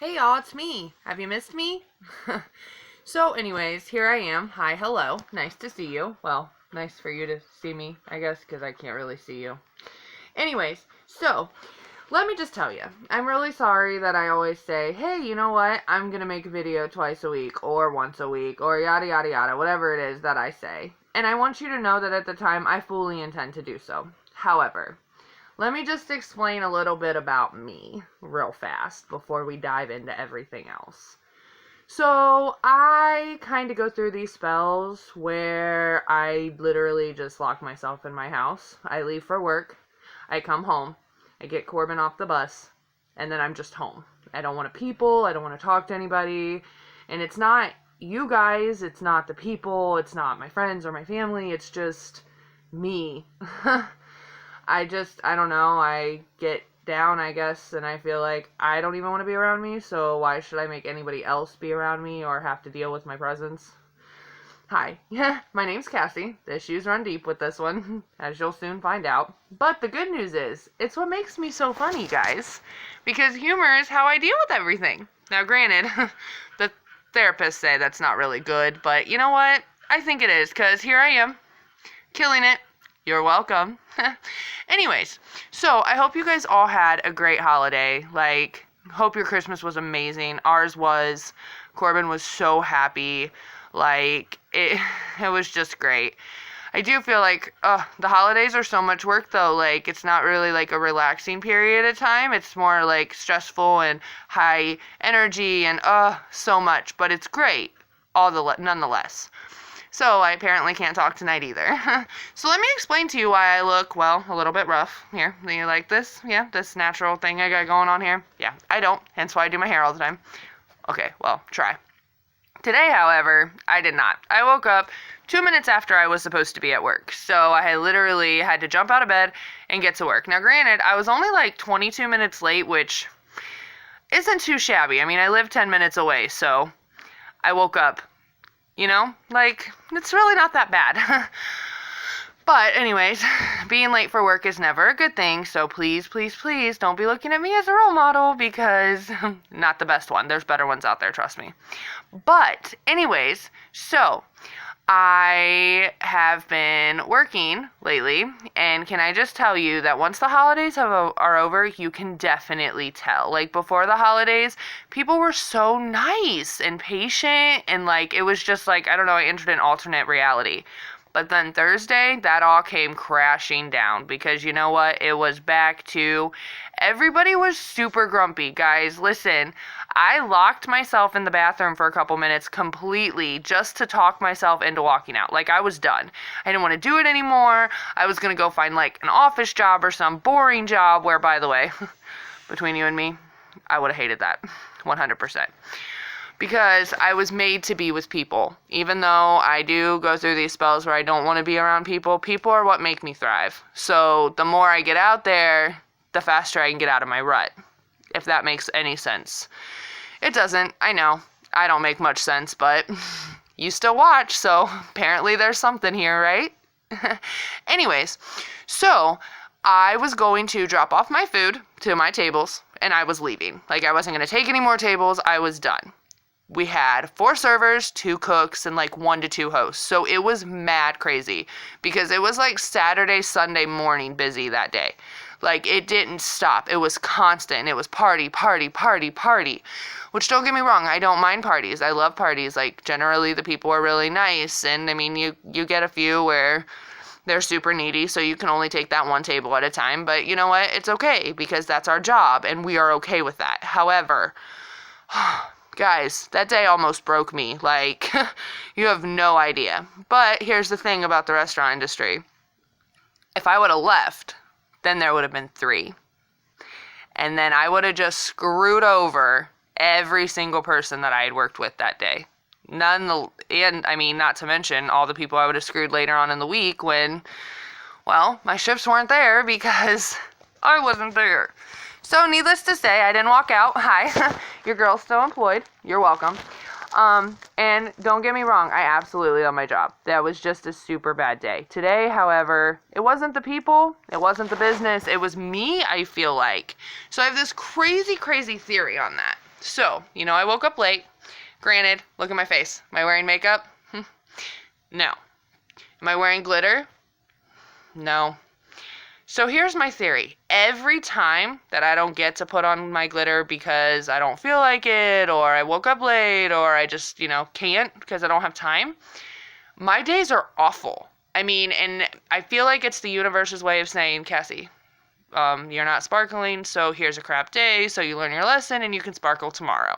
Hey y'all, it's me. Have you missed me? So anyways, here I am. Hi, hello. Nice to see you. Well, nice for you to see me, I guess, because I can't really see you. Anyways, so, let me just tell you. I'm really sorry that I always say, hey, you know what? I'm going to make a video twice a week, or once a week, or yada yada yada, whatever it is that I say. And I want you to know that at the time, I fully intend to do so. However, let me just explain a little bit about me real fast before we dive into everything else. So, I kind of go through these spells where I literally just lock myself in my house. I leave for work. I come home. I get Corbin off the bus. And then I'm just home. I don't want to people. I don't want to talk to anybody. And it's not you guys. It's not the people. It's not my friends or my family. It's just me. I don't know, I get down, I guess, and I feel like I don't even want to be around me, so why should I make anybody else be around me or have to deal with my presence? Hi, my name's Cassie. The issues run deep with this one, as you'll soon find out. But the good news is, it's what makes me so funny, guys, because humor is how I deal with everything. Now, granted, the therapists say that's not really good, but you know what? I think it is, because here I am, killing it. You're welcome. Anyways, so I hope you guys all had a great holiday. Hope your Christmas was amazing. Ours was. Corbin was so happy. It was just great. I do feel like the holidays are so much work, though. It's not really a relaxing period of time. It's more stressful and high energy and so much. But it's great, nonetheless. So, I apparently can't talk tonight either. So, let me explain to you why I look, well, a little bit rough. Here, do you like this? Yeah, this natural thing I got going on here? Yeah, I don't, hence why I do my hair all the time. Okay, well, try. Today, however, I did not. I woke up 2 minutes after I was supposed to be at work. So, I literally had to jump out of bed and get to work. Now, granted, I was only 22 minutes late, which isn't too shabby. I mean, I live 10 minutes away, so I woke up. It's really not that bad. But anyways, being late for work is never a good thing, so please, please, please don't be looking at me as a role model because not the best one. There's better ones out there, trust me. But anyways, so I have been working lately, and can I just tell you that once the holidays are over, you can definitely tell. Before the holidays, people were so nice and patient, and it was just I don't know, I entered an alternate reality. But then Thursday, that all came crashing down because you know what? It was back to everybody was super grumpy. Guys, listen, I locked myself in the bathroom for a couple minutes completely just to talk myself into walking out. I was done. I didn't want to do it anymore. I was going to go find an office job or some boring job where, by the way, between you and me, I would have hated that 100%. Because I was made to be with people. Even though I do go through these spells where I don't want to be around people, people are what make me thrive. So the more I get out there, the faster I can get out of my rut. If that makes any sense. It doesn't, I know. I don't make much sense, but you still watch, so apparently there's something here, right? Anyways, so I was going to drop off my food to my tables, and I was leaving. I wasn't going to take any more tables, I was done. We had 4 servers, 2 cooks, and 1 to 2 hosts. So it was mad crazy because it was Saturday, Sunday morning busy that day. It didn't stop. It was constant. It was party, party, party, party. Which, don't get me wrong, I don't mind parties. I love parties. Generally the people are really nice. And, I mean, you get a few where they're super needy, so you can only take that one table at a time. But you know what? It's okay because that's our job, and we are okay with that. However, guys, that day almost broke me. You have no idea. But here's the thing about the restaurant industry. If I would have left, then there would have been 3. And then I would have just screwed over every single person that I had worked with that day. Not to mention all the people I would have screwed later on in the week when, well, my shifts weren't there because I wasn't there. So, needless to say, I didn't walk out. Hi, your girl's still employed. You're welcome. And don't get me wrong, I absolutely love my job. That was just a super bad day. Today, however, it wasn't the people, it wasn't the business, it was me, I feel like. So I have this crazy, crazy theory on that. So, I woke up late. Granted, look at my face. Am I wearing makeup? No. Am I wearing glitter? No. So here's my theory. Every time that I don't get to put on my glitter because I don't feel like it, or I woke up late, or I just, can't because I don't have time, my days are awful. I mean, and I feel like it's the universe's way of saying, Cassie, you're not sparkling, so here's a crap day, so you learn your lesson and you can sparkle tomorrow.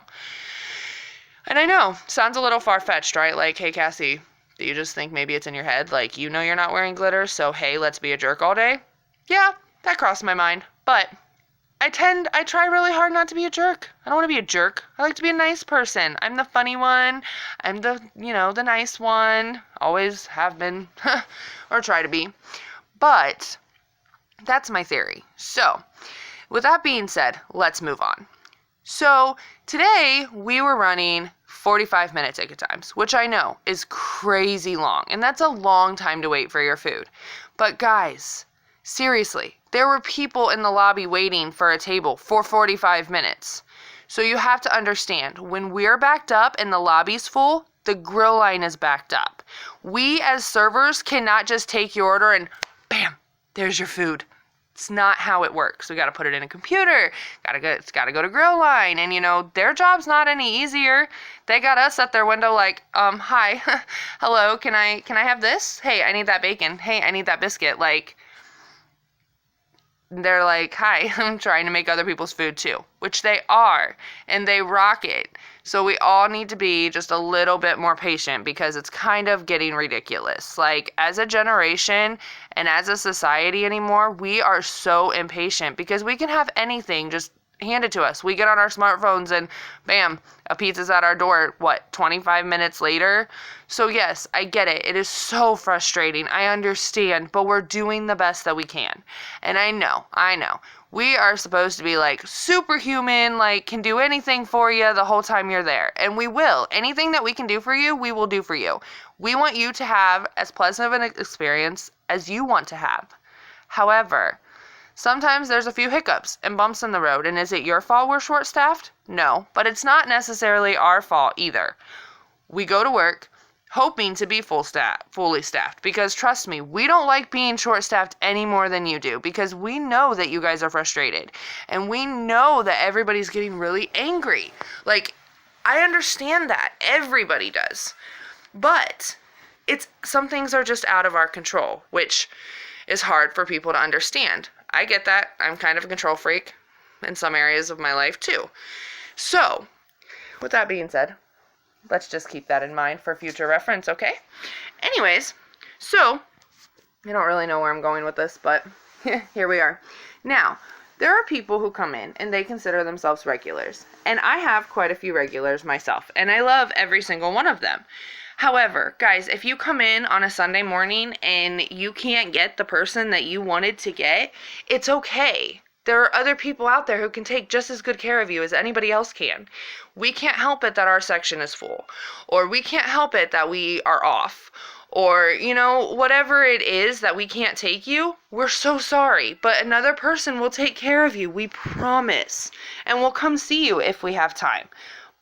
And I know, sounds a little far-fetched, right? Like, hey, Cassie, do you just think maybe it's in your head? Like, you're not wearing glitter, so hey, let's be a jerk all day? Yeah, that crossed my mind. But I try really hard not to be a jerk. I don't want to be a jerk. I like to be a nice person. I'm the funny one. I'm the nice one. Always have been, or try to be. But that's my theory. So, with that being said, let's move on. So, today we were running 45-minute ticket times, which I know is crazy long, and that's a long time to wait for your food. But guys, seriously, there were people in the lobby waiting for a table for 45 minutes. So you have to understand, when we're backed up and the lobby's full, the grill line is backed up. We as servers cannot just take your order and bam, there's your food. It's not how it works. We got to put it in a computer. It's got to go to grill line. And, their job's not any easier. They got us at their window like, hi, hello, can I have this? Hey, I need that bacon. Hey, I need that biscuit. Like, they're like, hi, I'm trying to make other people's food too, which they are, and they rock it. So we all need to be just a little bit more patient because it's kind of getting ridiculous. Like, as a generation and as a society anymore, we are so impatient because we can have anything just handed to us. We get on our smartphones and bam, a pizza's at our door, 25 minutes later? So yes, I get it. It is so frustrating. I understand, but we're doing the best that we can. And I know. We are supposed to be like superhuman, like can do anything for you the whole time you're there. And we will. Anything that we can do for you, we will do for you. We want you to have as pleasant of an experience as you want to have. However, sometimes there's a few hiccups and bumps in the road, and is it your fault we're short-staffed? No, but it's not necessarily our fault either. We go to work hoping to be fully staffed, because trust me, we don't like being short-staffed any more than you do, because we know that you guys are frustrated, and we know that everybody's getting really angry. Like, I understand that. Everybody does. But some things are just out of our control, which is hard for people to understand. I get that. I'm kind of a control freak in some areas of my life too. So, with that being said, let's just keep that in mind for future reference, okay? Anyways, so, I don't really know where I'm going with this, but here we are. Now, there are people who come in and they consider themselves regulars. And I have quite a few regulars myself, and I love every single one of them. However, guys, if you come in on a Sunday morning and you can't get the person that you wanted to get, it's okay. There are other people out there who can take just as good care of you as anybody else can. We can't help it that our section is full, or we can't help it that we are off, or, whatever it is that we can't take you, we're so sorry, but another person will take care of you, we promise, and we'll come see you if we have time.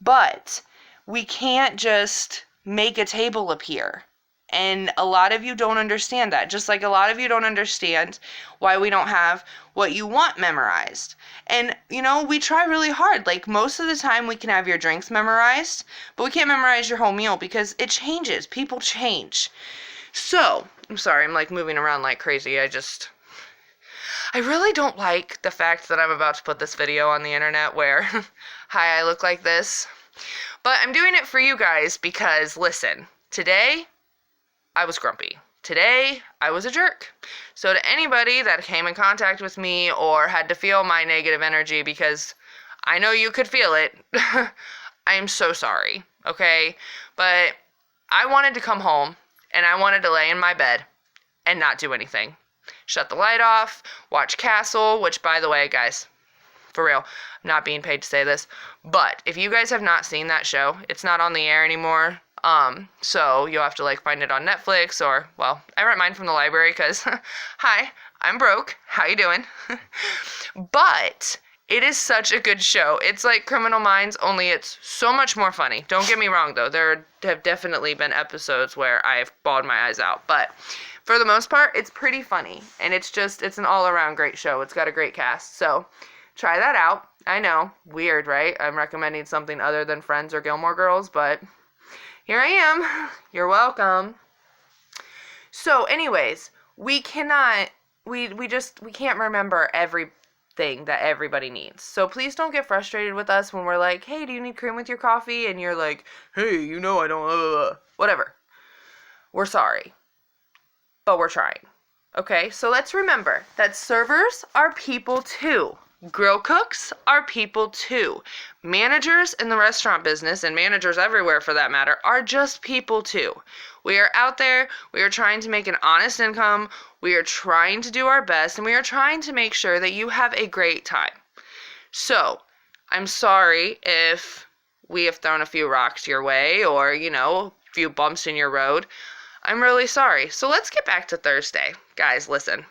But we can't just make a table appear. And a lot of you don't understand that. Just like a lot of you don't understand why we don't have what you want memorized. And, we try really hard. Like, most of the time we can have your drinks memorized, but we can't memorize your whole meal because it changes. People change. So, I'm sorry, I'm like moving around like crazy. I really don't like the fact that I'm about to put this video on the internet where, hi, I look like this. But I'm doing it for you guys because, listen, today I was grumpy. Today I was a jerk. So to anybody that came in contact with me or had to feel my negative energy, because I know you could feel it, I am so sorry, okay? But I wanted to come home and I wanted to lay in my bed and not do anything. Shut the light off, watch Castle, which, by the way, guys, for real, I'm not being paid to say this, but if you guys have not seen that show, it's not on the air anymore, so you'll have to, find it on Netflix, or, well, I rent mine from the library, because, hi, I'm broke, how you doing? But It is such a good show. It's like Criminal Minds, only it's so much more funny. Don't get me wrong, though. There have definitely been episodes where I've bawled my eyes out. But for the most part, it's pretty funny. And it's an all-around great show. It's got a great cast. So try that out. I know, weird, right? I'm recommending something other than Friends or Gilmore Girls, but here I am. You're welcome. So anyways, we can't remember everything that everybody needs. So please don't get frustrated with us when we're like, hey, do you need cream with your coffee? And you're like, hey, I don't, whatever. We're sorry, but we're trying. Okay, so let's remember that servers are people too. Grill cooks are people too. Managers in the restaurant business, and managers everywhere for that matter, are just people too. We are out there, we are trying to make an honest income, we are trying to do our best, and we are trying to make sure that you have a great time. So, I'm sorry if we have thrown a few rocks your way, or, a few bumps in your road. I'm really sorry. So let's get back to Thursday. Guys, listen.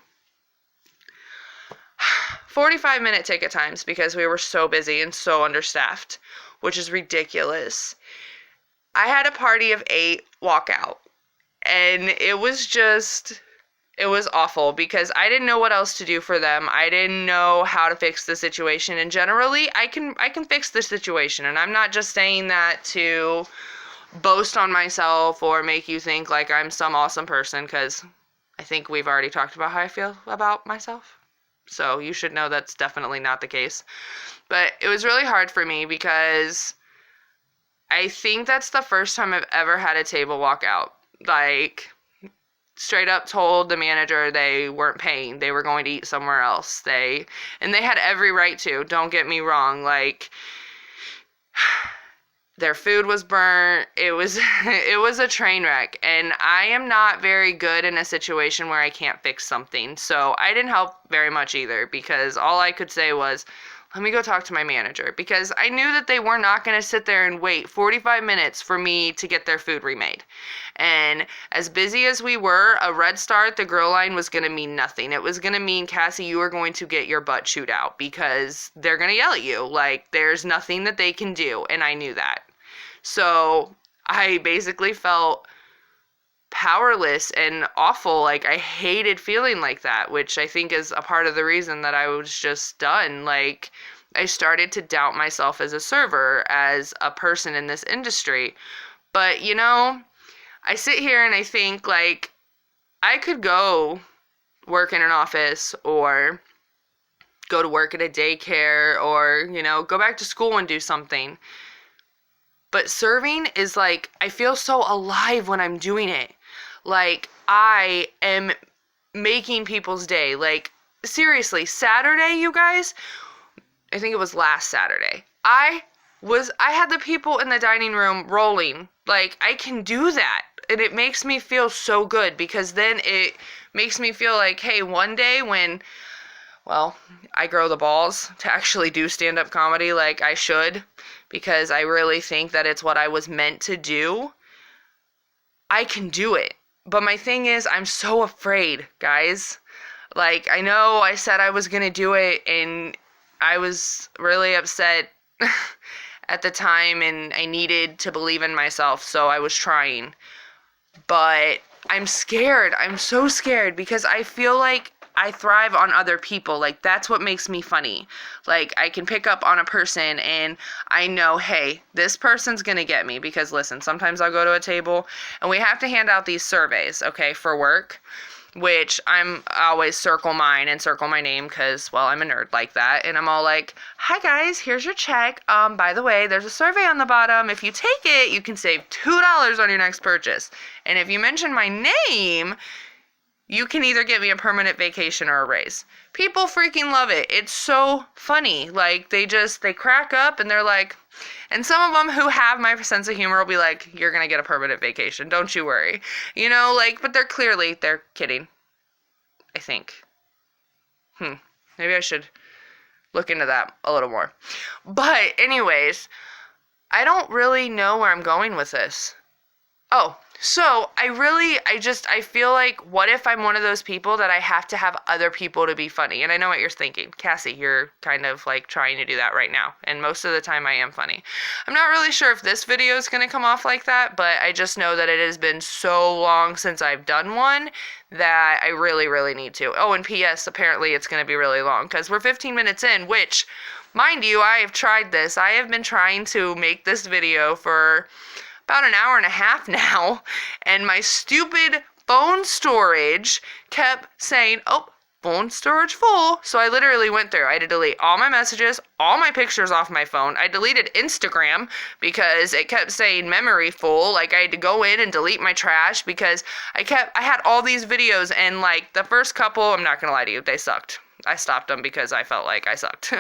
45-minute ticket times because we were so busy and so understaffed, which is ridiculous. I had a party of 8 walk out, and it was awful because I didn't know what else to do for them. I didn't know how to fix the situation, and generally, I can fix the situation, and I'm not just saying that to boast on myself or make you think like I'm some awesome person, because I think we've already talked about how I feel about myself. So you should know that's definitely not the case. But it was really hard for me because I think that's the first time I've ever had a table walk out. Like, straight up told the manager they weren't paying. They were going to eat somewhere else. And they had every right to. Don't get me wrong. Like, their food was burnt. It was a train wreck. And I am not very good in a situation where I can't fix something. So I didn't help very much either, because all I could say was, let me go talk to my manager. Because I knew that they were not going to sit there and wait 45 minutes for me to get their food remade. And as busy as we were, a red star at the grill line was going to mean nothing. It was going to mean, Cassie, you are going to get your butt chewed out, because they're going to yell at you. Like, there's nothing that they can do. And I knew that. So I basically felt powerless and awful. Like, I hated feeling like that, which I think is a part of the reason that I was just done. Like, I started to doubt myself as a server, as a person in this industry. But, I sit here and I think, like, I could go work in an office or go to work at a daycare or, go back to school and do something. But serving is like, I feel so alive when I'm doing it. Like, I am making people's day. Like, seriously, Saturday, you guys, I think it was last Saturday, I had the people in the dining room rolling. Like, I can do that. And it makes me feel so good, because then it makes me feel like, hey, one day when, well, I grow the balls to actually do stand-up comedy like I should, because I really think that it's what I was meant to do, I can do it. But my thing is, I'm so afraid, guys. Like, I know I said I was going to do it, and I was really upset at the time, and I needed to believe in myself, so I was trying. But I'm scared. I'm so scared, because I feel like I thrive on other people. Like, that's what makes me funny. Like, I can pick up on a person and I know, hey, this person's gonna get me. Because listen, sometimes I'll go to a table and we have to hand out these surveys, okay, for work, which I always circle mine and circle my name because, well, I'm a nerd like that. And I'm all like, hi guys, here's your check. By the way, there's a survey on the bottom. If you take it, you can save $2 on your next purchase. And if you mention my name, you can either get me a permanent vacation or a raise. People freaking love it. It's so funny. Like, they crack up and they're like, and some of them who have my sense of humor will be like, you're going to get a permanent vacation. Don't you worry. But they're kidding. I think. Maybe I should look into that a little more. But anyways, I don't really know where I'm going with this. Oh, so I feel like, what if I'm one of those people that I have to have other people to be funny? And I know what you're thinking. Cassie, you're kind of like trying to do that right now. And most of the time I am funny. I'm not really sure if this video is going to come off like that, but I just know that it has been so long since I've done one that I really, really need to. Oh, and P.S., apparently it's going to be really long because we're 15 minutes in, which, mind you, I have tried this. I have been trying to make this video for about an hour and a half now, and my stupid phone storage kept saying, oh, phone storage full. So I literally went through. I had to delete all my messages, all my pictures off my phone. I deleted Instagram because it kept saying memory full. Like, I had to go in and delete my trash because I had all these videos, and like the first couple, I'm not gonna lie to you, they sucked. I stopped them because I felt like I sucked.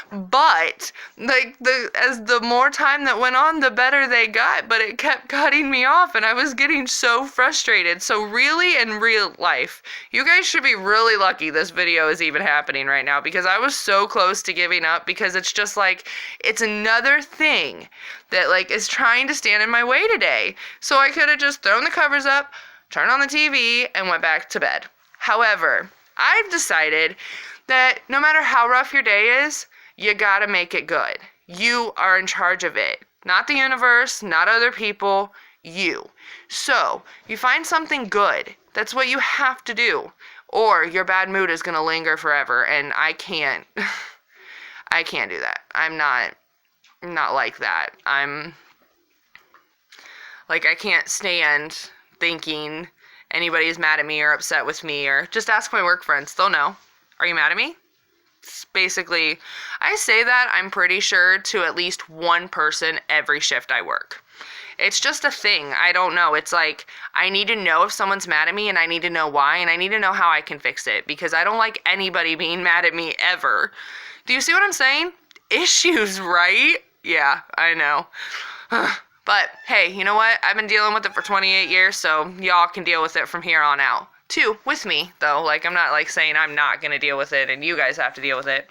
But like as the more time that went on, the better they got, but it kept cutting me off and I was getting so frustrated. So really, in real life, you guys should be really lucky this video is even happening right now, because I was so close to giving up, because it's just like, it's another thing that like is trying to stand in my way today. So I could have just thrown the covers up, turned on the TV, and went back to bed. However, I've decided that no matter how rough your day is, you gotta make it good. You are in charge of it. Not the universe, not other people, you. So, you find something good. That's what you have to do. Or your bad mood is gonna linger forever, and I can't do that. I'm not like that. I'm like, I can't stand thinking anybody's mad at me or upset with me, or just ask my work friends. They'll know. Are you mad at me? It's basically, I say that, I'm pretty sure, to at least one person every shift I work. It's just a thing. I don't know. It's like, I need to know if someone's mad at me, and I need to know why, and I need to know how I can fix it, because I don't like anybody being mad at me ever. Do you see what I'm saying? Issues, right? Yeah, I know. But, hey, you know what? I've been dealing with it for 28 years, so y'all can deal with it from here on out. Too, with me, though. Like, I'm not, like, saying I'm not gonna deal with it and you guys have to deal with it.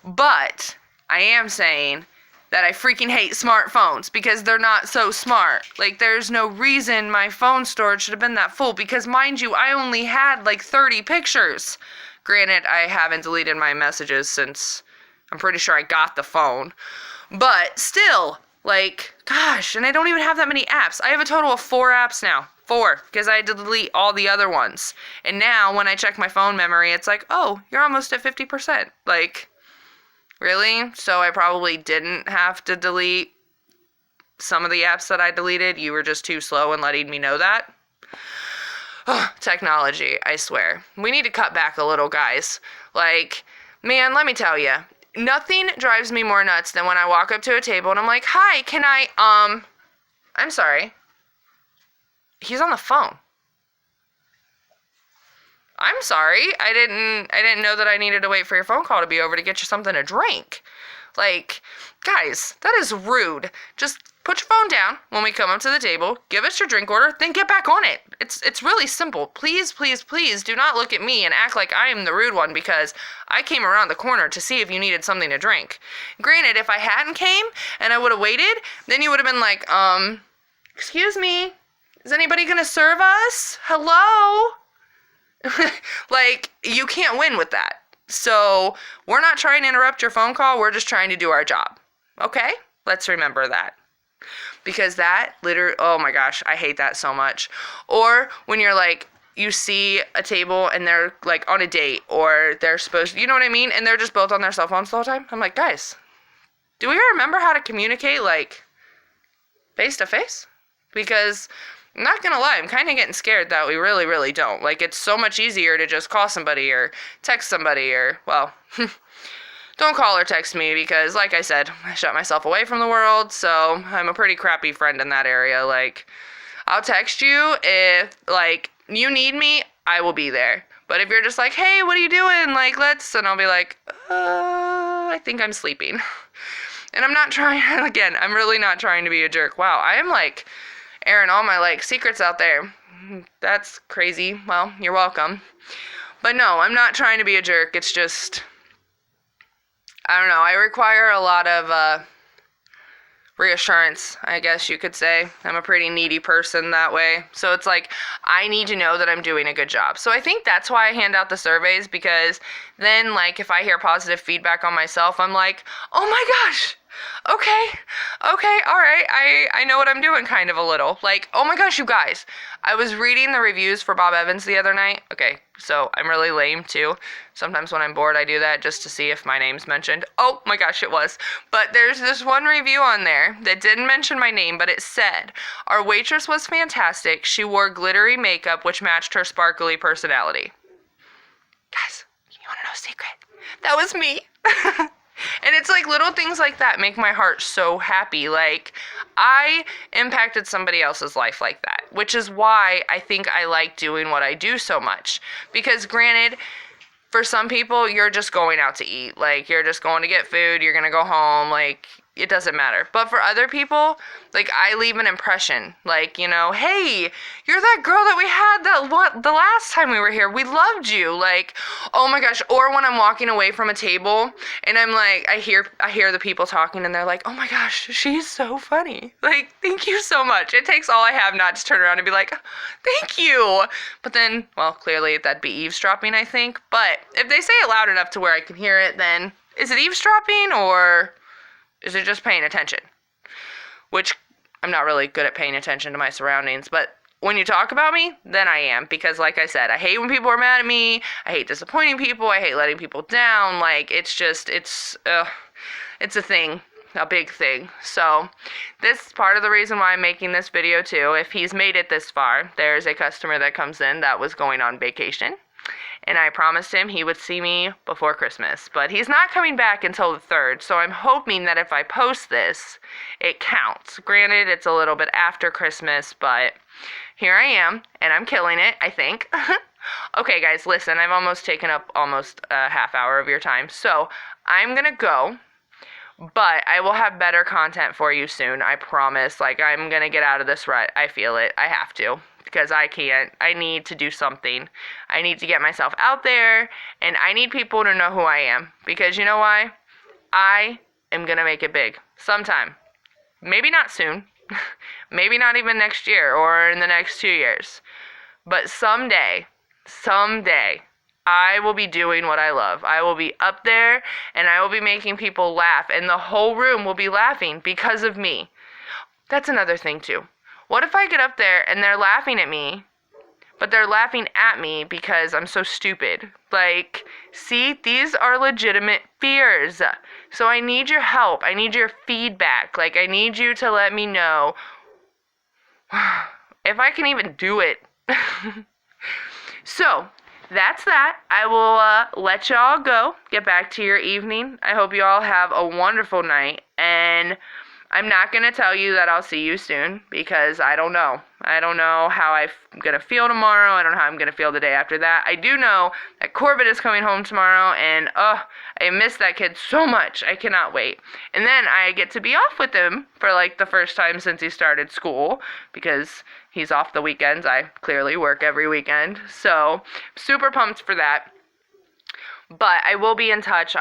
But I am saying that I freaking hate smartphones because they're not so smart. Like, there's no reason my phone storage should have been that full, because, mind you, I only had, like, 30 pictures. Granted, I haven't deleted my messages since I'm pretty sure I got the phone. But, still, like, gosh, and I don't even have that many apps. I have a total of 4 apps now. 4, because I had to delete all the other ones. And now, when I check my phone memory, it's like, oh, you're almost at 50%. Like, really? So I probably didn't have to delete some of the apps that I deleted. You were just too slow in letting me know that. Oh, technology, I swear. We need to cut back a little, guys. Like, man, let me tell you. Nothing drives me more nuts than when I walk up to a table and I'm like, hi, can I, I'm sorry. He's on the phone. I'm sorry. I didn't know that I needed to wait for your phone call to be over to get you something to drink. Like, guys, that is rude. Just put your phone down when we come up to the table, give us your drink order, then get back on it. It's really simple. Please, please, please do not look at me and act like I am the rude one because I came around the corner to see if you needed something to drink. Granted, if I hadn't came and I would have waited, then you would have been like, excuse me, is anybody gonna serve us? Hello? Like, you can't win with that. So, we're not trying to interrupt your phone call, we're just trying to do our job. Okay? Let's remember that. Because that literally, oh my gosh, I hate that so much. Or when you're like, you see a table and they're like on a date, or they're supposed, you know what I mean? And they're just both on their cell phones the whole time. I'm like, guys, do we remember how to communicate like face to face? Because I'm not gonna lie, I'm kind of getting scared that we really, really don't. Like, it's so much easier to just call somebody or text somebody or, well, don't call or text me because, like I said, I shut myself away from the world, so I'm a pretty crappy friend in that area. Like, I'll text you if, like, you need me, I will be there. But if you're just like, hey, what are you doing? Like, let's, and I'll be like, I think I'm sleeping. And I'm not trying, again, I'm really not trying to be a jerk. Wow, I am, like, airing all my, like, secrets out there. That's crazy. Well, you're welcome. But no, I'm not trying to be a jerk. It's just, I don't know. I require a lot of reassurance, I guess you could say. I'm a pretty needy person that way. So it's like, I need to know that I'm doing a good job. So I think that's why I hand out the surveys, because then, like, if I hear positive feedback on myself, I'm like, oh my gosh, okay, all right, I know what I'm doing kind of a little. Like, oh my gosh, you guys, I was reading the reviews for Bob Evans the other night. Okay, so I'm really lame too. Sometimes when I'm bored, I do that just to see if my name's mentioned. Oh my gosh, it was. But there's this one review on there that didn't mention my name, but it said, our waitress was fantastic. She wore glittery makeup, which matched her sparkly personality. Guys, you want to know a secret? That was me. And it's like little things like that make my heart so happy. Like, I impacted somebody else's life like that, which is why I think I like doing what I do so much. Because granted, for some people, you're just going out to eat. Like, you're just going to get food, you're going to go home, like, it doesn't matter. But for other people, like, I leave an impression. Like, you know, hey, you're that girl that we had the last time we were here. We loved you. Like, oh my gosh. Or when I'm walking away from a table and I'm like, I hear the people talking and they're like, oh my gosh, she's so funny. Like, thank you so much. It takes all I have not to turn around and be like, thank you. But then, well, clearly that'd be eavesdropping, I think. But if they say it loud enough to where I can hear it, then is it eavesdropping or is it just paying attention? Which, I'm not really good at paying attention to my surroundings, but when you talk about me, then I am. Because like I said, I hate when people are mad at me, I hate disappointing people, I hate letting people down. Like, it's a thing, a big thing. So, this is part of the reason why I'm making this video too. If he's made it this far, there's a customer that comes in that was going on vacation. And I promised him he would see me before Christmas. But he's not coming back until the 3rd, so I'm hoping that if I post this, it counts. Granted, it's a little bit after Christmas, but here I am, and I'm killing it, I think. Okay, guys, listen, I've almost taken up almost a half hour of your time, so I'm gonna go. But I will have better content for you soon, I promise. Like, I'm gonna get out of this rut. I feel it. I have to. Because I can't. I need to do something. I need to get myself out there, and I need people to know who I am. Because you know why? I am gonna make it big. Sometime. Maybe not soon. Maybe not even next year or in the next 2 years. But someday, I will be doing what I love. I will be up there, and I will be making people laugh, and the whole room will be laughing because of me. That's another thing, too. What if I get up there and they're laughing at me, but they're laughing at me because I'm so stupid? Like, see, these are legitimate fears. So I need your help. I need your feedback. Like, I need you to let me know if I can even do it. So, that's that. I will let y'all go. Get back to your evening. I hope you all have a wonderful night. And I'm not going to tell you that I'll see you soon because I don't know. I don't know how I'm going to feel tomorrow. I don't know how I'm going to feel the day after that. I do know that Corbett is coming home tomorrow, and I miss that kid so much. I cannot wait. And then I get to be off with him for like the first time since he started school because he's off the weekends. I clearly work every weekend. So, super pumped for that. But I will be in touch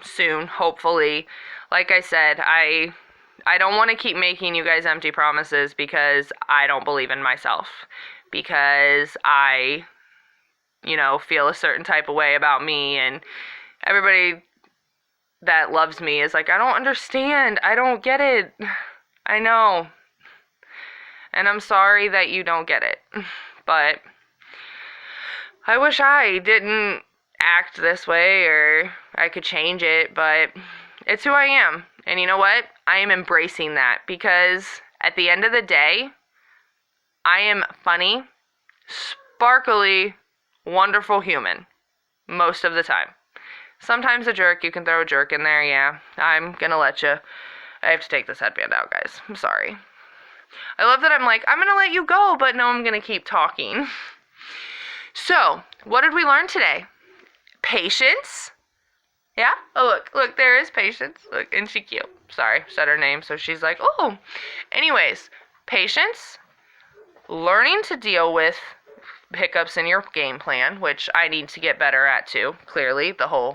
soon, hopefully. Like I said, I don't want to keep making you guys empty promises because I don't believe in myself. Because I, feel a certain type of way about me. And everybody that loves me is like, I don't understand. I don't get it. I know. And I'm sorry that you don't get it. But I wish I didn't act this way or I could change it. But it's who I am. And you know what? I am embracing that because at the end of the day, I am funny, sparkly, wonderful human most of the time. Sometimes a jerk, you can throw a jerk in there, yeah. I'm gonna let you. I have to take this headband out, guys. I'm sorry. I love that I'm like, I'm gonna let you go, but no, I'm gonna keep talking. So, what did we learn today? Patience. Yeah? Oh, look, there is Patience. Look, and she cute. Sorry, said her name, so she's like, oh. Anyways, patience, learning to deal with hiccups in your game plan, which I need to get better at too, clearly. The whole